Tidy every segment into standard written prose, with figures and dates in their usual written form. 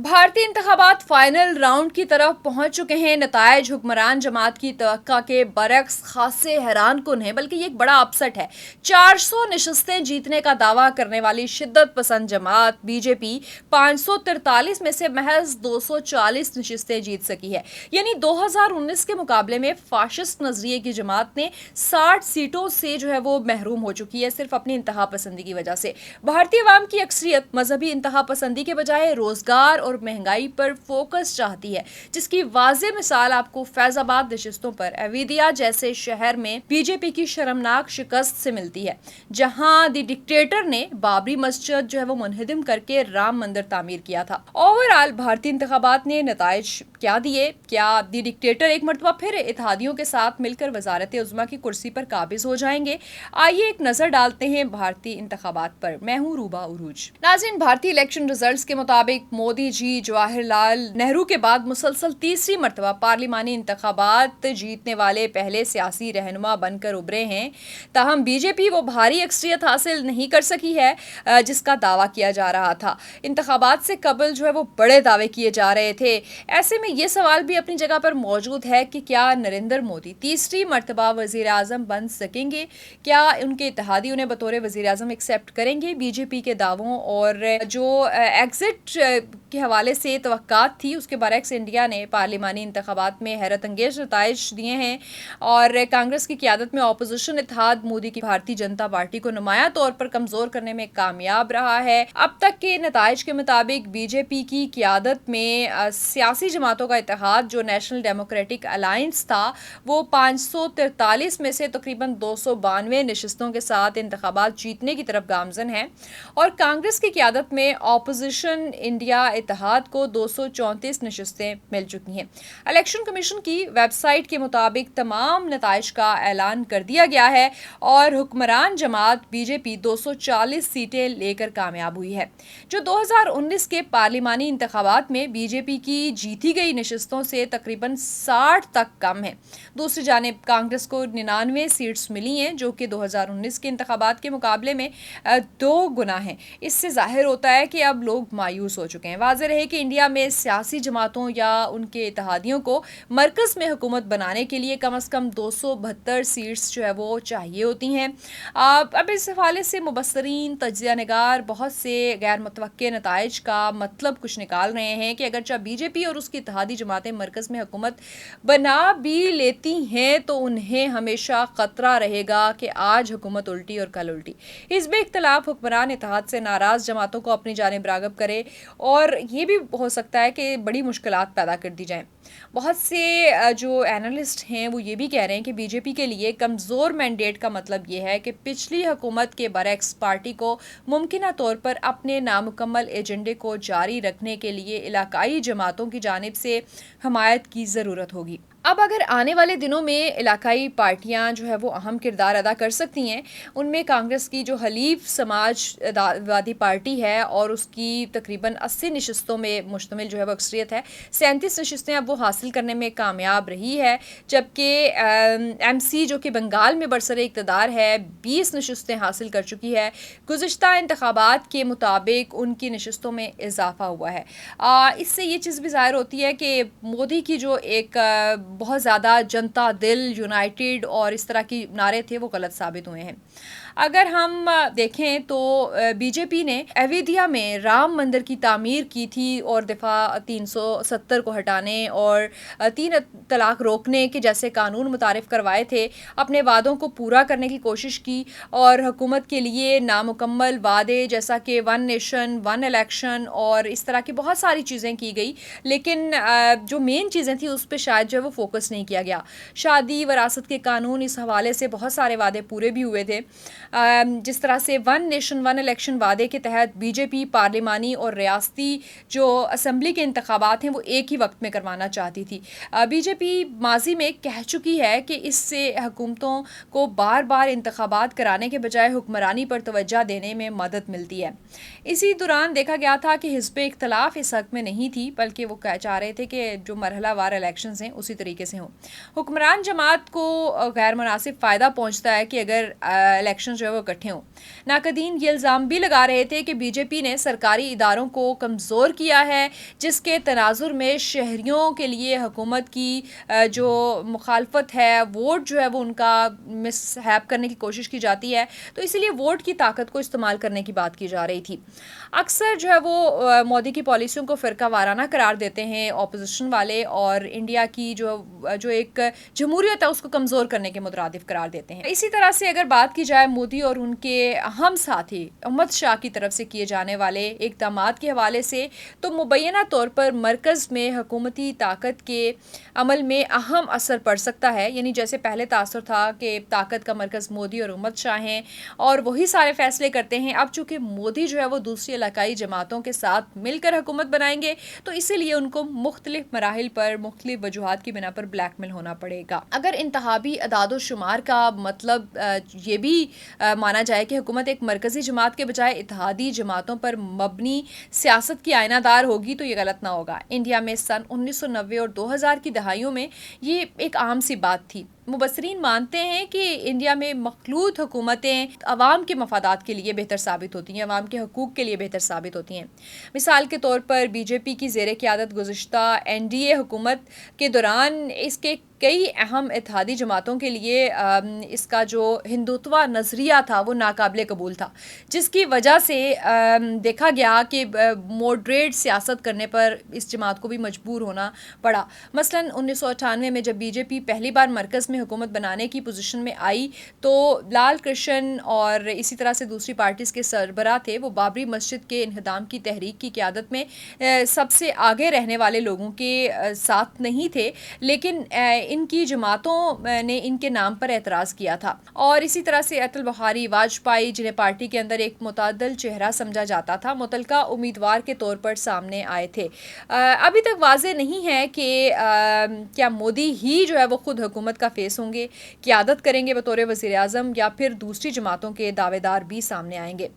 भारतीय इंतखाबात final round की तरफ पहुंच चुके हैं। नतायज हुक्मरान जमात की तवक्का के बरक्स खासे हैरान कुन है, बल्कि ये एक बड़ा अपसेट है। 400 नशस्तें जीतने का दावा करने वाली शिद्दत पसंद जमात बीजेपी 543 में से महज 240 नशस्तें जीत सकी है। यानी 2019 के मुकाबले में फाशिस्ट नजरिए की जमात ने 60 सीटों से जो है वो महरूम हो चुकी है, सिर्फ अपनी इंतहा पसंदी की वजह से। भारतीय अवाम की अक्सरियत मजहबी इंतहा पसंदी के बजाय रोजगार और महंगाई पर फोकस चाहती है, जिसकी वाज़ेह मिसाल आपको फैजाबाद नशिस्तों पर अवीदिया जैसे शहर में बीजेपी की शर्मनाक शिकस्त से मिलती है, जहां द डिक्टेटर ने बाबरी मस्जिद जो है वो मुनहदम करके राम मंदिर तामीर किया था। ओवरऑल भारतीय इंतखाबात ने नताइज क्या दिए? क्या द डिक्टेटर एक मरतबा फिर इत्तेहादियों के साथ मिलकर वजारत उज़्मा की कुर्सी पर काबिज हो जाएंगे? आइए एक नजर डालते हैं भारतीय इंतखाबात पर। मैं हूँ रूबा उरूज। नाज़रीन, भारतीय इलेक्शन रिजल्ट्स के मुताबिक मोदी जी जवाहरलाल नेहरू के बाद मुसलसल तीसरी मरतबा पार्लिमानी इंतखाबात जीतने वाले पहले सियासी रहनुमा बनकर उभरे हैं। ताहम बीजेपी वो भारी अक्सरियत हासिल नहीं कर सकी है जिसका दावा किया जा रहा था। इंतखाबात से कबल जो है वो बड़े दावे किए जा रहे थे। ऐसे में ये सवाल भी अपनी जगह पर मौजूद है कि क्या नरेंद्र मोदी तीसरी मरतबा वजीर आजम बन सकेंगे? क्या उनके इत्तेहादी उन्हें बतौर वजीर आजम एक्सेप्ट करेंगे? बीजेपी के दावों और जो एग्जिट के हवाले से तवक्कात थी, उसके बरक्स इंडिया ने पार्लिमानी इंतखाबात में हैरत अंगेज नताइज दिए हैं और कांग्रेस की क़यादत में अपोजिशन इत्तेहाद मोदी की भारतीय जनता पार्टी को नुमाया तौर पर कमजोर करने में कामयाब रहा है। अब तक के नताइज के मुताबिक बीजेपी की क़यादत में सियासी जमातों का इत्तेहाद जो नेशनल डेमोक्रेटिक अलायंस था वो 543 में से तकरीबन 292 नशिस्तों के साथ इंतखाबात जीतने की तरफ गामजन है और कांग्रेस की क़यादत में अपोजिशन इंडिया इत्तेहाद को 234 नशिस्तें मिल चुकी हैं। इलेक्शन कमीशन की वेबसाइट के मुताबिक तमाम नताइज का ऐलान कर दिया गया है और हुक्मरान जमात बीजेपी 240 सीटें लेकर कामयाब हुई है, जो 2019 के पार्लिमानी इंतखाबात में बीजेपी की जीती गई नशिस्तों से तकरीबन 60 तक कम है। दूसरी जानिब कांग्रेस को 99 सीट्स मिली हैं, जो कि 2019 के इंतखाबात के मुकाबले में 2 गुना है। इससे जाहिर होता है कि अब लोग मायूस हो चुके हैं। वाज़ेह रहे कि इंडिया में सियासी जमातों या उनके इत्तेहादियों को मरकज़ में हुकूमत बनाने के लिए कम अज़ कम 272 सीट्स जो है वो चाहिए होती हैं। अब इस हवाले से मुबस्सरीन तज्ज़िया निगार बहुत से गैर मुतवक्के नताइज का मतलब कुछ निकाल रहे हैं कि अगरचे बीजेपी और उसकी इत्तेहादी जमातें मरकज़ में हुकूमत बना भी लेती हैं तो उन्हें हमेशा ख़तरा रहेगा कि आज हुकूमत उल्टी और कल उल्टी। हिज़्ब इख्तिलाफ हुक्मरान इत्तेहाद से नाराज़ जमातों को अपनी जानिब राग़िब करे और ये भी हो सकता है कि बड़ी मुश्किलात पैदा कर दी जाएं। बहुत से जो एनालिस्ट हैं वो ये भी कह रहे हैं कि बीजेपी के लिए कमज़ोर मैंडेट का मतलब ये है कि पिछली हुकूमत के बरक्स पार्टी को मुमकिना तौर पर अपने नामुकम्मल एजेंडे को जारी रखने के लिए इलाकाई जमातों की जानिब से हमायत की ज़रूरत होगी। अब अगर आने वाले दिनों में इलाकाई पार्टियां जो है वो अहम किरदार अदा कर सकती हैं, उनमें कांग्रेस की जो हलीफ समाजवादी पार्टी है और उसकी तकरीबन 80 नशिस्तों में मुश्तमिल जो है वो अक्सरियत है, 37 नशिस्तें अब वो हासिल करने में कामयाब रही है, जबकि एमसी जो कि बंगाल में बरसरे इक़्तिदार है 20 नशिस्तें हासिल कर चुकी है। गुज़िश्ता इंतखाबात के मुताबिक उनकी नशिस्तों में इजाफा हुआ है। इससे ये चीज़ भी ज़ाहिर होती है कि मोदी की जो एक बहुत ज़्यादा जनता दिल यूनाइटेड और इस तरह की नारे थे वो गलत साबित हुए हैं। अगर हम देखें तो बीजेपी ने अयोध्या में राम मंदिर की तामीर की थी और दफ़ा 370 को हटाने और 3 तलाक रोकने के जैसे कानून मुतारिफ करवाए थे, अपने वादों को पूरा करने की कोशिश की और हुकूमत के लिए नामुकम्मल वादे जैसा कि 1 नेशन 1 इलेक्शन और इस तरह की बहुत सारी चीज़ें की गई, लेकिन जो मेन चीज़ें थी उस पर शायद जो है वो फोकस नहीं किया गया। शादी वरासत के कानून, इस हवाले से बहुत सारे वादे पूरे भी हुए थे। जिस तरह से 1 नेशन 1 इलेक्शन वादे के तहत बीजेपी पार्लिमानी और रियासती जो असम्बली के इंतखाबात हैं वो एक ही वक्त में करवाना चाहती थी। बीजेपी माजी में कह चुकी है कि इससे हुकूमतों को बार बार इंतखाबात कराने के बजाय हुक्मरानी पर तवज्जो देने में मदद मिलती है। इसी दौरान देखा गया था कि हिज़्ब इख्तिलाफ इस हक़ में नहीं थी, बल्कि वो चाह रहे थे कि जो मरहला वार इलेक्शन हैं उसी तरीके से हों। हुक्मरान जमात को गैर मुनासिब फ़ायदा पहुँचता है कि अगर इलेक्शन जो है वो इकट्ठे हों। नाकदीन ये इल्ज़ाम भी लगा रहे थे कि बीजेपी ने सरकारी इदारों को कमज़ोर किया है, जिसके तनाजुर में शहरियों के लिए हुकूमत की जो मुखालफत है, वोट जो है वो उनका मिसहैप करने की कोशिश की जाती है, तो इसीलिए वोट की ताकत को इस्तेमाल करने की बात की जा रही थी। अक्सर जो है वो मोदी की पॉलिसियों को फ़िरका वाराना करार देते हैं अपोजिशन वाले, और इंडिया की जो एक जमहूरियत है उसको कमज़ोर करने के मुतरादिफ करार देते हैं। इसी तरह से अगर बात की जाए मोदी और उनके हम साथी अहमद शाह की तरफ से किए जाने वाले इक़दामात के हवाले से, तो मुबैना तौर पर मरकज़ में हुकूमती ताकत के अमल में अहम असर पड़ सकता है। यानी जैसे पहले तासुर था कि ताकत का मरकज़ मोदी और अहमद शाह हैं और वही सारे फैसले करते हैं, अब चूँकि मोदी जो है वो दूसरी इलाकाई जमातों के साथ मिलकर हुकूमत बनाएंगे, तो इसीलिए उनको मुख्तलिफ मराहिल पर मुख्तलिफ वजूहात की बिना पर ब्लैकमेल होना पड़ेगा। अगर इंतहाबी अदाद शुमार का मतलब ये भी माना जाए कि हुकूमत एक मरकज़ी जमात के बजाय इत्तेहादी जमातों पर मबनी सियासत की आयनादार होगी, तो ये गलत ना होगा। इंडिया में सन 1990 और 2000 की दहाइयों में ये एक आम सी बात थी। मुबस्सरीन मानते हैं कि इंडिया में मखलूत हुकूमतें अवाम के मफादात के लिए बेहतर साबित होती हैं, अवाम के हकूक़ के लिए बेहतर साबित होती हैं। मिसाल के तौर पर बीजेपी की ज़ेर क़यादत गुज़िश्ता एनडीए हुकूमत के दौरान इसके कई अहम इत्तेहादी जमातों के लिए इसका जो हिंदुत्व नज़रिया था वो नाकाबिले कबूल था, जिसकी वजह से देखा गया कि मॉडरेट सियासत करने पर इस जमात को भी मजबूर होना पड़ा। मसलन 1998 में जब बीजेपी पहली बार मरकज़ में हुकूमत बनाने की पोजीशन में आई, तो लाल कृष्ण और इसी तरह से दूसरी पार्टीज़ के सरबराह थे, वो बाबरी मस्जिद के इन्हदाम की तहरीक की क़यादत में सबसे आगे रहने वाले लोगों के साथ नहीं थे, लेकिन इनकी जमातों ने इनके नाम पर एतराज़ किया था। और इसी तरह से अटल बिहारी वाजपेयी, जिन्हें पार्टी के अंदर एक मुतअद्दिल चेहरा समझा जाता था, मुतलका उम्मीदवार के तौर पर सामने आए थे। अभी तक वाज़ेह नहीं है कि क्या मोदी ही जो है वो ख़ुद हुकूमत का फेस होंगे, क़यादत करेंगे बतौर वज़ीर आज़म, या फिर दूसरी जमातों के दावेदार भी सामने आएंगे।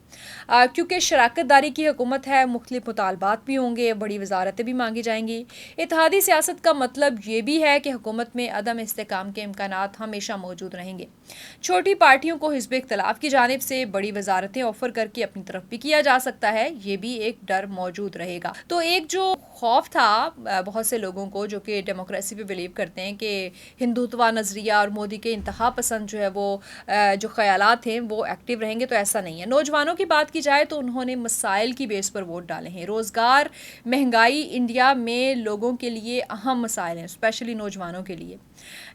क्योंकि शराकत दारी की हुकूमत है, मुख्तलिफ मुतालबात भी होंगे, बड़ी वजारतें भी मांगी जाएंगी। इत्तेहादी सियासत का मतलब ये भी है कि हुकूमत में अदम इस्तेकाम के इम्कानात हमेशा मौजूद रहेंगे। छोटी पार्टियों को हिज़्ब इख्तिलाफ की जानिब से बड़ी वजारतें ऑफर करके अपनी तरफ भी किया जा सकता है, ये भी एक डर मौजूद रहेगा। तो एक जो खौफ था बहुत से लोगों को जो कि डेमोक्रेसी पे बिलीव करते हैं कि हिंदुत्व नज़रिया और मोदी के इंतहा पसंद जो है वो जो ख़यालात हैं वो एक्टिव रहेंगे, तो ऐसा नहीं है। नौजवानों की बात की जाए तो उन्होंने मसाइल की बेस पर वोट डाले हैं। रोज़गार, महंगाई इंडिया में लोगों के लिए अहम मसाइल हैं, स्पेशली नौजवानों के लिए।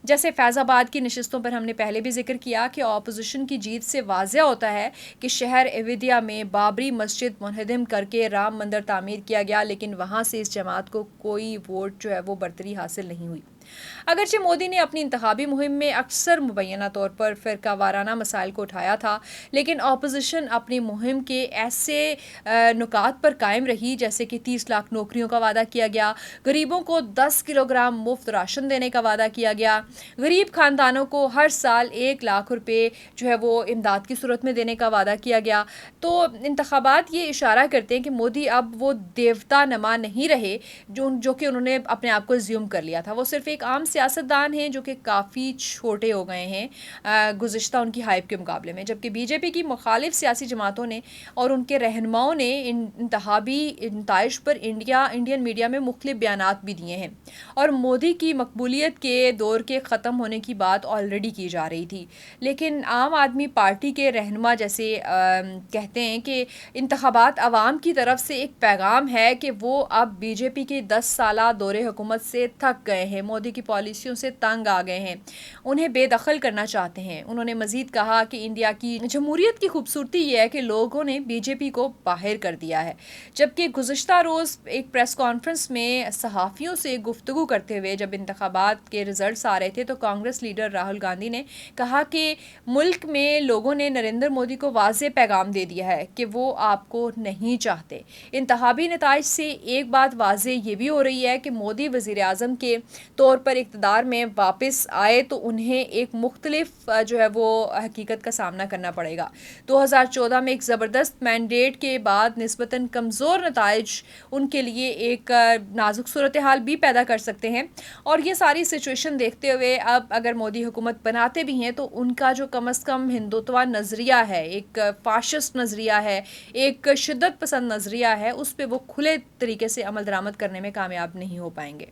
जैसे फैज़ाबाद की नशिस्तों पर हमने पहले भी जिक्र किया कि अपोजिशन की जीत से वाज़ेह होता है कि शहर अयोध्या में बाबरी मस्जिद मुनहदम करके राम मंदिर तामीर किया गया, लेकिन वहाँ से इस जमात को कोई वोट जो है वो बरतरी हासिल नहीं हुई। अगरचे मोदी ने अपनी इंतखाबी मुहिम में अक्सर मुबैना तौर पर फ़िरका वाराना मसाइल को उठाया था, लेकिन अपोजिशन अपनी मुहिम के ऐसे नुकात पर कायम रही, जैसे कि 30 लाख नौकरियों का वादा किया गया, गरीबों को 10 किलोग्राम मुफ्त राशन देने का वादा किया गया, गरीब ख़ानदानों को हर साल 1 लाख रुपये जो है वो इमदाद की सूरत में देने का वादा किया गया। तो इंतखाबात ये इशारा करते हैं कि मोदी अब वो देवता नमा नहीं रहे जो कि उन्होंने अपने आप को ज़्यूम कर लिया था। वो सिर्फ एक आम सियासतदान हैं जो कि काफ़ी छोटे हो गए हैं गुज़िश्ता उनकी हाइप के मुकाबले में, जबकि बीजेपी की मुखालिफ सियासी जमातों ने और उनके रहनुमाओं ने इंतहाबी नताइज पर इंडियन मीडिया में मुख्तलिफ बयानात भी दिए हैं, और मोदी की मकबूलियत के दौर के ख़त्म होने की बात ऑलरेडी की जा रही थी। लेकिन आम आदमी पार्टी के रहनुमा जैसे कहते हैं कि इंतखाबात अवाम की तरफ से एक पैगाम है कि वो अब बीजेपी के 10 साला दौरे हुकूमत से थक गए हैं, मोदी की पॉलिसियों से तंग आ गए हैं, उन्हें बेदखल करना चाहते हैं। उन्होंने मज़ीद कहा कि इंडिया की जमहूरियत की खूबसूरती ये है कि लोगों ने बीजेपी को बाहर कर दिया है। जबकि गुज़िश्ता रोज़ एक प्रेस कॉन्फ्रेंस में सहाफ़ियों से गुफ्तगू करते हुए जब इंतखाबात के रिज़ल्ट आ रहे थे, तो कांग्रेस लीडर राहुल गांधी ने कहा कि मुल्क में लोगों ने नरेंद्र मोदी को वाज़ेह पैगाम दे दिया है कि वो आपको नहीं चाहते। इंतखाबी नताइज से एक बात वाज़ेह ये भी हो रही है कि मोदी वज़ीर आज़म के तौर طور پر اقتدار میں واپس آئے تو انہیں ایک مختلف جو ہے وہ حقیقت کا سامنا کرنا پڑے گا۔ 2014 میں ایک زبردست مینڈیٹ کے بعد نسبتاً کمزور نتائج ان کے لیے ایک نازک صورتحال بھی پیدا کر سکتے ہیں، اور یہ ساری سچویشن دیکھتے ہوئے اب اگر مودی حکومت بناتے بھی ہیں تو ان کا جو کم از کم ہندوتوا نظریہ ہے، ایک فاشسٹ نظریہ ہے، ایک شدت پسند نظریہ ہے، اس پہ وہ کھلے طریقے سے عمل درآمد کرنے میں کامیاب نہیں ہو پائیں گے۔